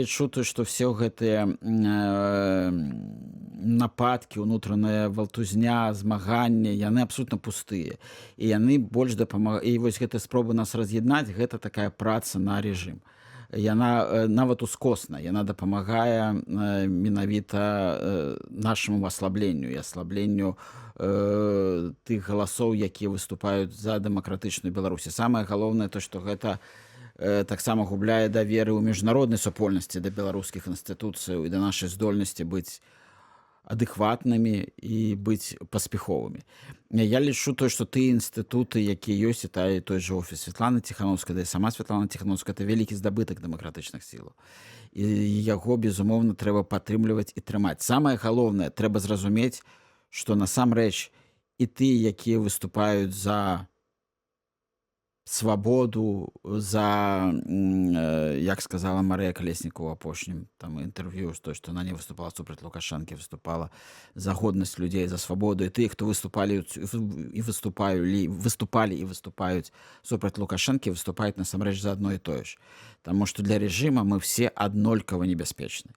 Чуто, што все гэтыя нападкі, унутраная валтузня, змаганне, яны абсолютна пустыя. І яны больш і вось гэтая спроба нас раз'яднаць, гэта такая праца на рэжым. Яна нават ускосна, яна дапамагае менавіта нашаму аслабленню і аслабленню тых галасоў, якія выступаюць за дэмакратычную Беларусі. Самае галоўнае то, што гэта таксама губляе даверы ў міжнароднай супольнасці да беларускіх інстытуцыяў і да нашай здольнасці быць адэкватнымі і быць паспяховымі. Я лічу той, што тыя інстытуты, якія ёсць, і той жа офіс Святланы Ціханаўскай, да і сама Святлана Ціханаўская, это вялікі здабытак дэмакратычных сілаў. І яго, безумоўна, трэба падтрымліваць і трымаць. Самае галоўнае, трэба зразумець, што насамрэч і тыя, якія выступаюць за свабоду, за, як сказала Марыя Калеснікова ў апошнім там інтэрв'ю, што яна не выступала супраць Лукашэнкі, выступала за годнасць людзей, за свабоду, і тыя, хто выступалі і выступаюць супраць Лукашэнкі, выступаюць насамрэч за адно і тое ж. Таму што для рэжыма мы все аднолькава небяспечны.